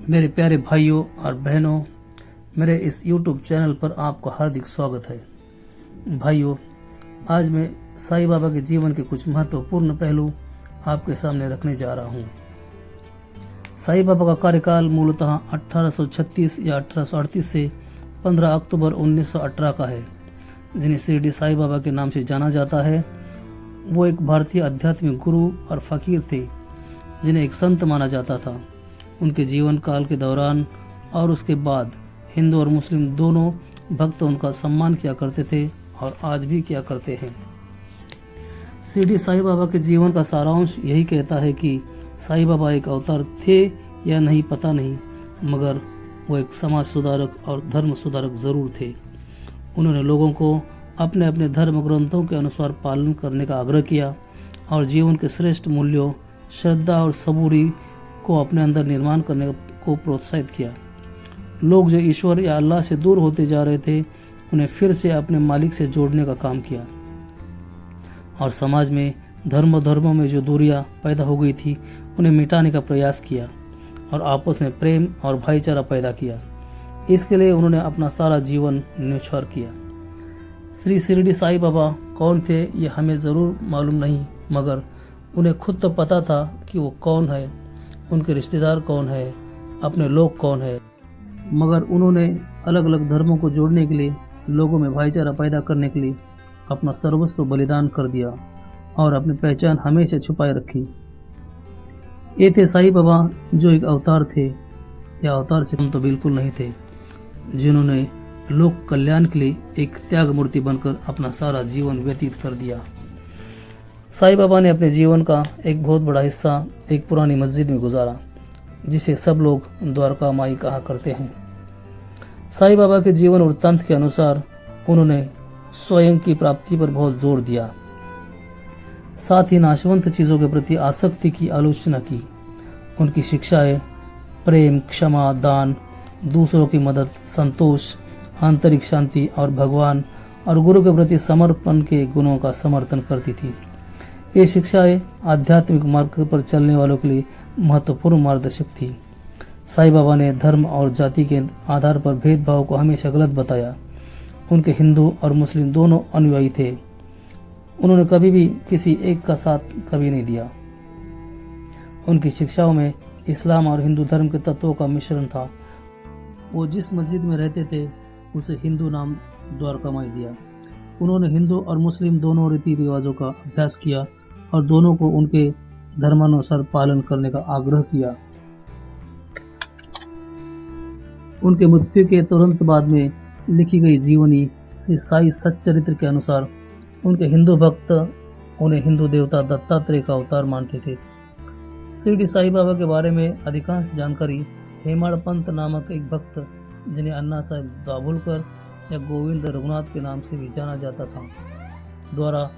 मेरे प्यारे भाइयों और बहनों, मेरे इस YouTube चैनल पर आपका हार्दिक स्वागत है। भाइयों, आज मैं साईं बाबा के जीवन के कुछ महत्वपूर्ण पहलू आपके सामने रखने जा रहा हूँ। साईं बाबा का कार्यकाल मूलतः 1836 या 1838 से 15 अक्टूबर 1918 का है। जिन्हें शिरडी साईं बाबा के नाम से जाना जाता है, वो एक भारतीय आध्यात्मिक गुरु और फकीर थे जिन्हें एक संत माना जाता था। उनके जीवन काल के दौरान और उसके बाद हिंदू और मुस्लिम दोनों भक्त उनका सम्मान किया करते थे और आज भी किया करते हैं। शिरडी साईं बाबा के जीवन का सारांश यही कहता है कि साईं बाबा एक अवतार थे या नहीं पता नहीं, मगर वो एक समाज सुधारक और धर्म सुधारक जरूर थे। उन्होंने लोगों को अपने अपने धर्म ग्रंथों के अनुसार पालन करने का आग्रह किया और जीवन के श्रेष्ठ मूल्यों, श्रद्धा और सबूरी को अपने अंदर निर्माण करने को प्रोत्साहित किया। लोग जो ईश्वर या अल्लाह से दूर होते जा रहे थे, उन्हें फिर से अपने मालिक से जोड़ने का काम किया और समाज में धर्मों में जो दूरियां पैदा हो गई थी, उन्हें मिटाने का प्रयास किया और आपस में प्रेम और भाईचारा पैदा किया। इसके लिए उन्होंने अपना सारा जीवन न्योछावर किया। श्री शिरडी साईं बाबा कौन थे ये हमें ज़रूर मालूम नहीं, मगर उन्हें खुद तो पता था कि वो कौन है, उनके रिश्तेदार कौन है, अपने लोग कौन है। मगर उन्होंने अलग अलग धर्मों को जोड़ने के लिए, लोगों में भाईचारा पैदा करने के लिए अपना सर्वस्व बलिदान कर दिया और अपनी पहचान हमेशा छुपाए रखी। ये थे साईं बाबा जो एक अवतार थे, या अवतार से कम तो बिल्कुल नहीं थे, जिन्होंने लोक कल्याण के लिए एक त्याग मूर्ति बनकर अपना सारा जीवन व्यतीत कर दिया। साईं बाबा ने अपने जीवन का एक बहुत बड़ा हिस्सा एक पुरानी मस्जिद में गुजारा, जिसे सब लोग द्वारका माई कहा करते हैं। साईं बाबा के जीवन वृत्तांत के अनुसार उन्होंने स्वयं की प्राप्ति पर बहुत जोर दिया, साथ ही नाशवंत चीजों के प्रति आसक्ति की आलोचना की। उनकी शिक्षाएं प्रेम, क्षमा, दान, दूसरों की मदद, संतोष, आंतरिक शांति और भगवान और गुरु के प्रति समर्पण के गुणों का समर्थन करती थी। ये शिक्षाएं आध्यात्मिक मार्ग पर चलने वालों के लिए महत्वपूर्ण मार्गदर्शक थी। साईं बाबा ने धर्म और जाति के आधार पर भेदभाव को हमेशा गलत बताया। उनके हिंदू और मुस्लिम दोनों अनुयायी थे। उन्होंने कभी भी किसी एक का साथ कभी नहीं दिया। उनकी शिक्षाओं में इस्लाम और हिंदू धर्म के तत्वों का मिश्रण था। वो जिस मस्जिद में रहते थे उसे हिंदू नाम द्वारका माई दिया। उन्होंने हिंदू और मुस्लिम दोनों रीति रिवाजों का अभ्यास किया और दोनों को उनके धर्मानुसार पालन करने का आग्रह किया। उनके मृत्यु के तुरंत बाद में लिखी गई जीवनी श्री साई सच्चरित्र के अनुसार उनके हिंदू भक्त उन्हें हिंदू देवता दत्तात्रेय का अवतार मानते थे। शिरडी साईं बाबा के बारे में अधिकांश जानकारी हेमाड़ पंत नामक एक भक्त, जिन्हें अन्ना साहेब दाभोलकर या गोविंद रघुनाथ के नाम से भी जाना जाता था, द्वारा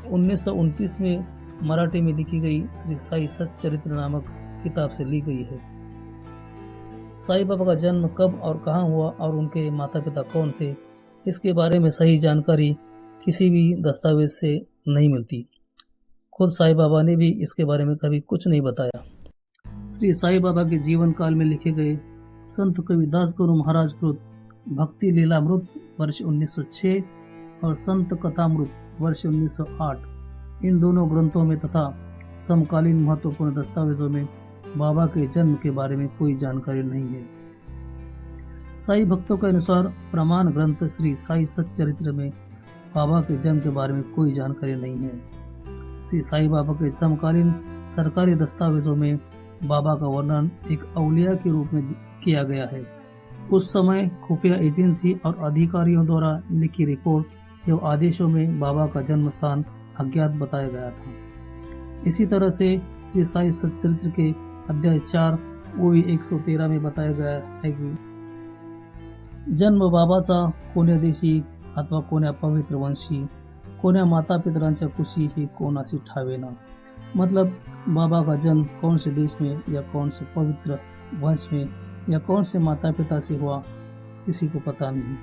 1929 में मराठी में लिखी गई श्री साई सच्चरित्र नामक किताब से ली गई है। साईं बाबा का जन्म कब और कहाँ हुआ और उनके माता पिता कौन थे, इसके बारे में सही जानकारी किसी भी दस्तावेज से नहीं मिलती। खुद साईं बाबा ने भी इसके बारे में कभी कुछ नहीं बताया। श्री साईं बाबा के जीवन काल में लिखे गए संत कवि दास गुरु महाराज कृत भक्ति लीलामृत वर्ष 1906 और संत कथामृत वर्ष 1908, इन दोनों ग्रंथों में तथा समकालीन महत्वपूर्ण दस्तावेजों में बाबा के जन्म के बारे में कोई जानकारी नहीं है। साईं भक्तों के अनुसार प्रमाण ग्रंथ श्री साई सच्चरित्र में बाबा के जन्म के बारे में कोई जानकारी नहीं है। श्री साईं बाबा के समकालीन सरकारी दस्तावेजों में बाबा का वर्णन एक औलिया के रूप में किया गया है। उस समय खुफिया एजेंसी और अधिकारियों द्वारा लिखी रिपोर्ट एवं आदेशों में बाबा का जन्म स्थान अज्ञात बताया गया था। इसी तरह से श्री साई सच्चरित्र के अध्याय 4 ओवी 113 में बताया गया है कि जन्म बाबाचा कोण्या देशी अथवा कोण्या पवित्र वंशी, कोण्या माता पितरांच्या कुशी ही कोणाशी ठावेना। मतलब बाबा का जन्म कौन से देश में या कौन से पवित्र वंश में या कौन से माता पिता से हुआ, किसी को पता नहीं।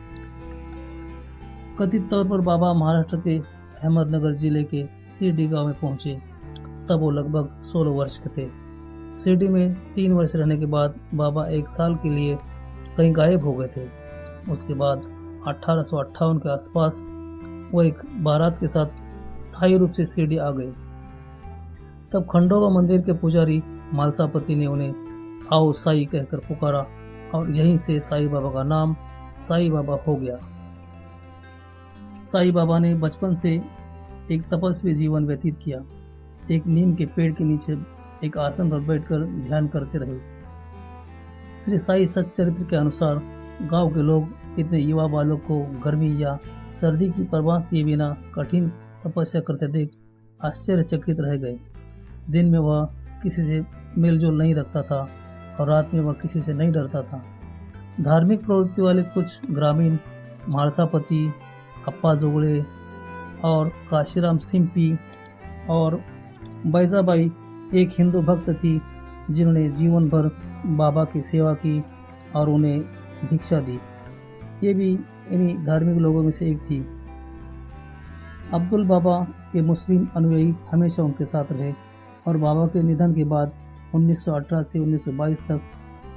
कथित तौर पर बाबा महाराष्ट्र के अहमदनगर जिले के शिरडी गांव में पहुंचे, तब वो लगभग 16 वर्ष के थे। शिरडी में 3 वर्ष रहने के बाद बाबा 1 साल के लिए कहीं गायब हो गए थे। उसके बाद 1858 के आसपास वो एक बारात के साथ स्थायी रूप से शिरडी आ गए। तब खंडोबा मंदिर के पुजारी मालसापति ने उन्हें आओ साई कहकर पुकारा और यहीं से साई बाबा का नाम साई बाबा हो गया। साई बाबा ने बचपन से एक तपस्वी जीवन व्यतीत किया। एक नीम के पेड़ के नीचे एक आसन पर बैठकर ध्यान करते रहे। श्री साई सच्चरित्र के अनुसार गांव के लोग इतने युवा बालक को गर्मी या सर्दी की परवाह किए बिना कठिन तपस्या करते देख आश्चर्यचकित रह गए। दिन में वह किसी से मेलजोल नहीं रखता था और रात में वह किसी से नहीं डरता था। धार्मिक प्रवृत्ति वाले कुछ ग्रामीण मालसापति, अप्पा जोगड़े और काशीराम सिंपी और बैजाबाई एक हिंदू भक्त थी जिन्होंने जीवन भर बाबा की सेवा की और उन्हें भिक्षा दी। ये भी इन्हीं धार्मिक लोगों में से एक थी। अब्दुल बाबा ये मुस्लिम अनुयायी हमेशा उनके साथ रहे और बाबा के निधन के बाद 1918 से 1922 तक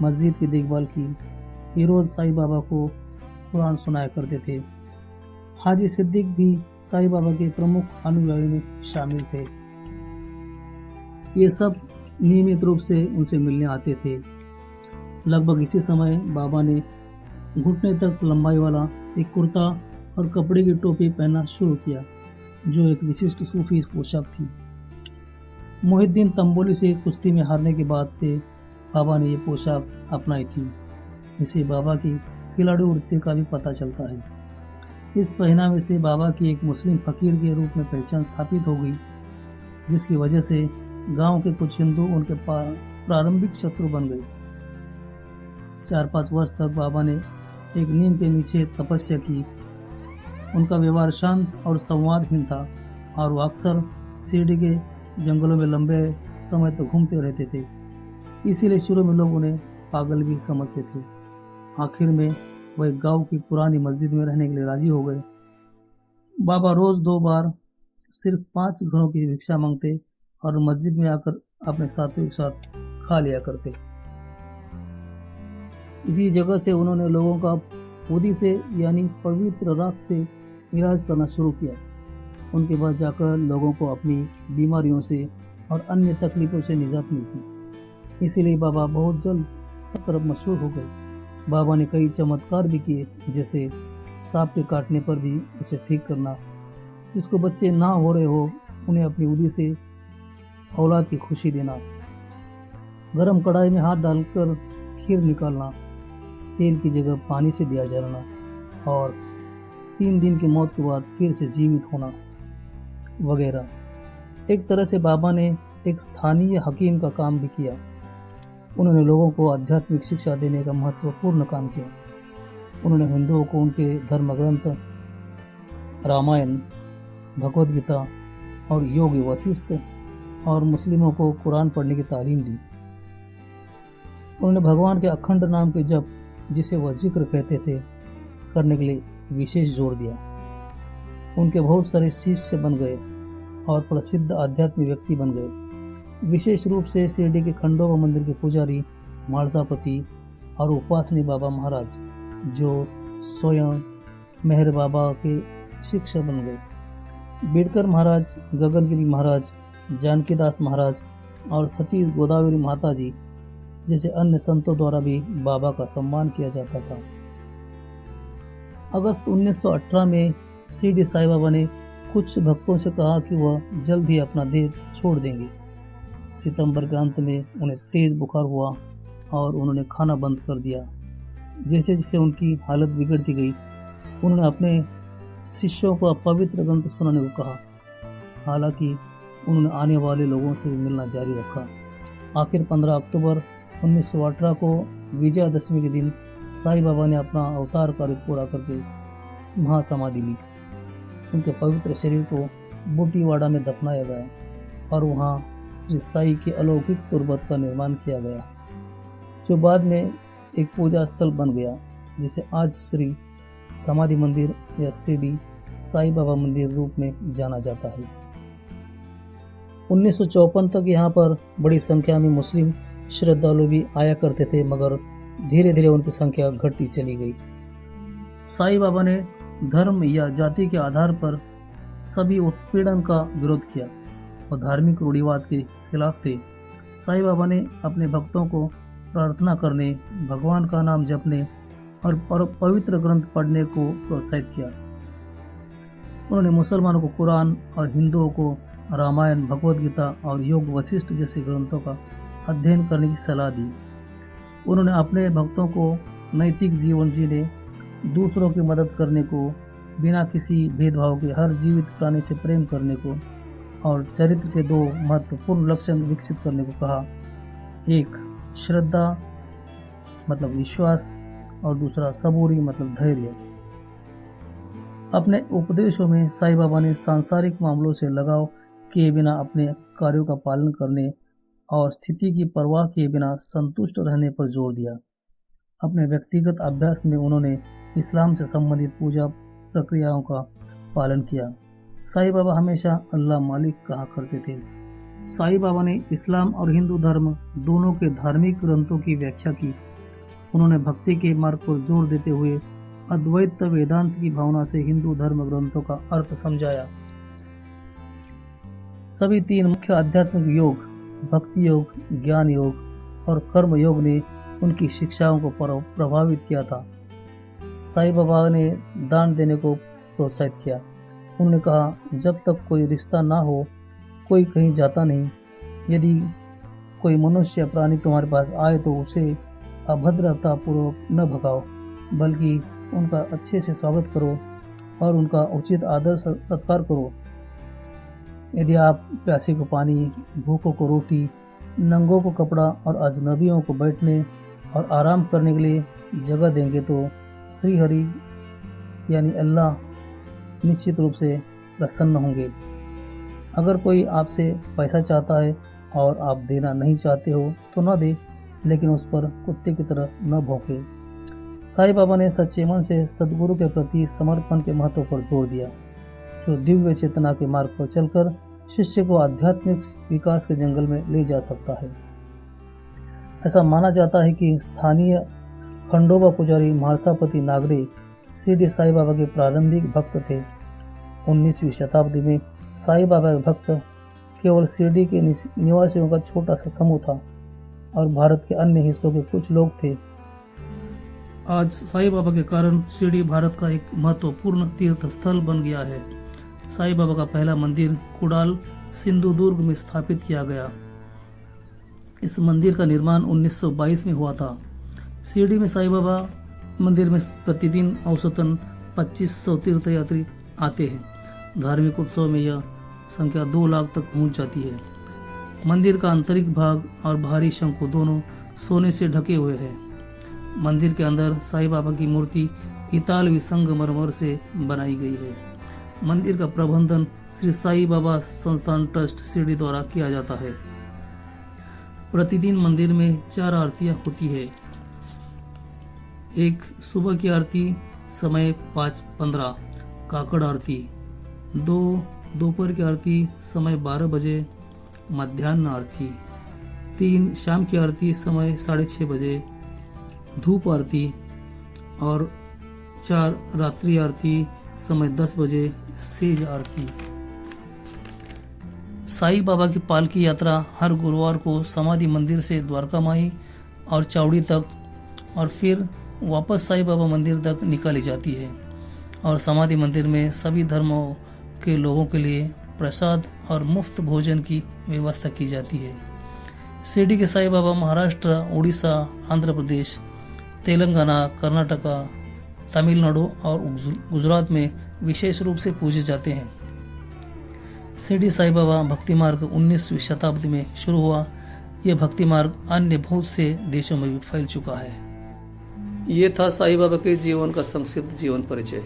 मस्जिद की देखभाल की। ये रोज़ साई बाबा को कुरान सुनाया करते थे। हाजी सिद्दीक भी साई बाबा के प्रमुख अनुयायियों में शामिल थे। ये सब नियमित रूप से उनसे मिलने आते थे। लगभग इसी समय बाबा ने घुटने तक लंबाई वाला एक कुर्ता और कपड़े की टोपी पहनना शुरू किया, जो एक विशिष्ट सूफी पोशाक थी। मोहिद्दीन तंबोली से कुश्ती में हारने के बाद से बाबा ने ये पोशाक अपनाई थी। इससे बाबा की खिलाड़ी वृत्ति का भी पता चलता है। इस पहनावे से बाबा की एक मुस्लिम फकीर के रूप में पहचान स्थापित हो गई, जिसकी वजह से गांव के कुछ हिंदू उनके प्रारंभिक शत्रु बन गए। 4-5 वर्ष तक बाबा ने एक नीम के नीचे तपस्या की। उनका व्यवहार शांत और संवादहीन था और वो अक्सर शिरडी के जंगलों में लंबे समय तक घूमते रहते थे। इसीलिए शुरू में लोग उन्हें पागल भी समझते थे। आखिर में वह गांव की पुरानी मस्जिद में रहने के लिए राजी हो गए। बाबा रोज 2 बार सिर्फ 5 घरों की भिक्षा मांगते और मस्जिद में आकर अपने साथियों के साथ खा लिया करते। इसी जगह से उन्होंने लोगों का उदी से यानी पवित्र राख से इलाज करना शुरू किया। उनके बाद जाकर लोगों को अपनी बीमारियों से और अन्य तकलीफों से निजात मिलती। इसीलिए बाबा बहुत जल्द सब तरफ मशहूर हो गए। बाबा ने कई चमत्कार भी किए, जैसे सांप के काटने पर भी उसे ठीक करना, जिसको बच्चे ना हो रहे हो उन्हें अपनी उदी से औलाद की खुशी देना, गरम कढ़ाई में हाथ डालकर खीर निकालना, तेल की जगह पानी से दिया जलाना और 3 दिन की मौत के बाद फिर से जीवित होना वगैरह। एक तरह से बाबा ने एक स्थानीय हकीम का काम भी किया। उन्होंने लोगों को आध्यात्मिक शिक्षा देने का महत्वपूर्ण काम किया। उन्होंने हिंदुओं को उनके धर्म ग्रंथ रामायण, भगवद गीता और योग वशिष्ठ और मुस्लिमों को कुरान पढ़ने की तालीम दी। उन्होंने भगवान के अखंड नाम के जप, जिसे वह जिक्र कहते थे, करने के लिए विशेष जोर दिया। उनके बहुत सारे शिष्य बन गए और प्रसिद्ध आध्यात्मिक व्यक्ति बन गए। विशेष रूप से शिरडी के खंडोबा मंदिर के पुजारी मालसापति और उपासनी बाबा महाराज, जो स्वयं मेहर बाबा के शिष्य बन गए। बेडकर महाराज, गगनगिरी महाराज, जानकीदास महाराज और सती गोदावरी माता जी जैसे अन्य संतों द्वारा भी बाबा का सम्मान किया जाता था। अगस्त 1918 में शिरडी साई बाबा ने कुछ भक्तों से कहा कि वह जल्द ही अपना देह छोड़ देंगे। सितंबर के अंत में उन्हें तेज बुखार हुआ और उन्होंने खाना बंद कर दिया। जैसे जैसे उनकी हालत बिगड़ती गई, उन्होंने अपने शिष्यों को पवित्र ग्रंथ सुनाने को कहा। हालांकि उन्होंने आने वाले लोगों से भी मिलना जारी रखा। आखिर 15 अक्टूबर 1918 को विजयादशमी के दिन साई बाबा ने अपना अवतार कार्य पूरा करके महासमाधि ली। उनके पवित्र शरीर को बूटीवाड़ा में दफनाया गया और वहाँ श्री साई के अलौकिक तुरबत का निर्माण किया गया, जो बाद में एक पूजा स्थल बन गया, जिसे आज श्री समाधि मंदिर या शिरडी साई बाबा मंदिर रूप में जाना जाता है। 1954 तक यहाँ पर बड़ी संख्या में मुस्लिम श्रद्धालु भी आया करते थे, मगर धीरे धीरे उनकी संख्या घटती चली गई। साईं बाबा ने धर्म या जाति के आधार पर सभी उत्पीड़न का विरोध किया और धार्मिक रूढ़िवाद के खिलाफ थे। साईं बाबा ने अपने भक्तों को प्रार्थना करने, भगवान का नाम जपने और पवित्र ग्रंथ पढ़ने को प्रोत्साहित किया। उन्होंने मुसलमानों को कुरान और हिंदुओं को रामायण, भगवद गीता और योग वशिष्ठ जैसे ग्रंथों का अध्ययन करने की सलाह दी। उन्होंने अपने भक्तों को नैतिक जीवन जीने, दूसरों की मदद करने को, बिना किसी भेदभाव के हर जीवित प्राणी से प्रेम करने को और चरित्र के 2 महत्वपूर्ण लक्षण विकसित करने को कहा। एक श्रद्धा मतलब विश्वास और दूसरा सबूरी मतलब धैर्य। अपने उपदेशों में साईं बाबा ने सांसारिक मामलों से लगाव किए बिना अपने कार्यों का पालन करने और स्थिति की परवाह किए बिना संतुष्ट रहने पर जोर दिया। अपने व्यक्तिगत अभ्यास में उन्होंने इस्लाम से संबंधित पूजा प्रक्रियाओं का पालन किया। साईं बाबा हमेशा अल्लाह मालिक कहा करते थे। साईं बाबा ने इस्लाम और हिंदू धर्म दोनों के धार्मिक ग्रंथों की व्याख्या की। उन्होंने भक्ति के मार्ग पर जोर देते हुए अद्वैत वेदांत की भावना से हिंदू धर्म ग्रंथों का अर्थ समझाया। सभी 3 मुख्य आध्यात्मिक योग, भक्ति योग, ज्ञान योग और कर्म योग ने उनकी शिक्षाओं को प्रभावित किया था। साईं बाबा ने दान देने को प्रोत्साहित किया। उन्होंने कहा, जब तक कोई रिश्ता ना हो कोई कहीं जाता नहीं। यदि कोई मनुष्य प्राणी तुम्हारे पास आए तो उसे अभद्रता पूर्वक न भगाओ, बल्कि उनका अच्छे से स्वागत करो और उनका उचित आदर सत्कार करो। यदि आप प्यासे को पानी, भूखों को रोटी, नंगों को कपड़ा और अजनबियों को बैठने और आराम करने के लिए जगह देंगे तो श्री हरि यानी अल्लाह निश्चित रूप से प्रसन्न होंगे। अगर कोई आपसे पैसा चाहता है और आप देना नहीं चाहते हो तो न दे, लेकिन उस पर कुत्ते की तरह न भौंके। साईं बाबा ने सच्चे मन से सद्गुरु के प्रति समर्पण के महत्व पर जोर दिया, जो दिव्य चेतना के मार्ग पर चलकर शिष्य को आध्यात्मिक विकास के जंगल में ले जा सकता है। ऐसा माना जाता है कि स्थानीय खंडोबा पुजारी महासापति नागरे शिरडी साईं बाबा के प्रारंभिक भक्त थे। 19वीं शताब्दी में साईं बाबा के भक्त केवल शिरडी के निवासियों का छोटा सा समूह था और भारत के अन्य हिस्सों के कुछ लोग थे। आज साईं बाबा के कारण शिरडी भारत का एक महत्वपूर्ण तीर्थ स्थल बन गया है। साईं बाबा का पहला मंदिर कुडाल, सिंधुदुर्ग में स्थापित किया गया। इस मंदिर का निर्माण 1922 में हुआ था। शिरडी में साईं बाबा मंदिर में प्रतिदिन औसतन 2500 तीर्थयात्री आते हैं। धार्मिक उत्सव में यह संख्या 2 लाख तक पहुंच जाती है। मंदिर का आंतरिक भाग और बाहरी शंकु दोनों सोने से ढके हुए हैं। मंदिर के अंदर साईं बाबा की मूर्ति इतालवी संगमरमर से बनाई गई है। मंदिर का प्रबंधन श्री साईं बाबा संस्थान ट्रस्ट शिरडी द्वारा किया जाता है। प्रतिदिन मंदिर में 4 आरतियां होती है। एक सुबह की आरती समय 5:15 काकड़ आरती, 2 दोपहर की आरती समय 12 बजे मध्याह्न आरती, 3 शाम की आरती समय 6:30 बजे धूप आरती और 4 रात्रि आरती समय 10 बजे सेज आरती। साईं बाबा की पालकी यात्रा हर गुरुवार को समाधि मंदिर से द्वारका माई और चावड़ी तक और फिर वापस साईं बाबा मंदिर तक निकाली जाती है और समाधि मंदिर में सभी धर्मों के लोगों के लिए प्रसाद और मुफ्त भोजन की व्यवस्था की जाती है। शिरडी के साईं बाबा महाराष्ट्र, उड़ीसा, आंध्र प्रदेश, तेलंगाना, कर्नाटका, तमिलनाडु और गुजरात में विशेष रूप से पूजे जाते हैं। शिरडी साईं बाबा भक्ति मार्ग 19वीं शताब्दी में शुरू हुआ। यह भक्ति मार्ग अन्य बहुत से देशों में भी फैल चुका है। ये था साईं बाबा के जीवन का संक्षिप्त जीवन परिचय।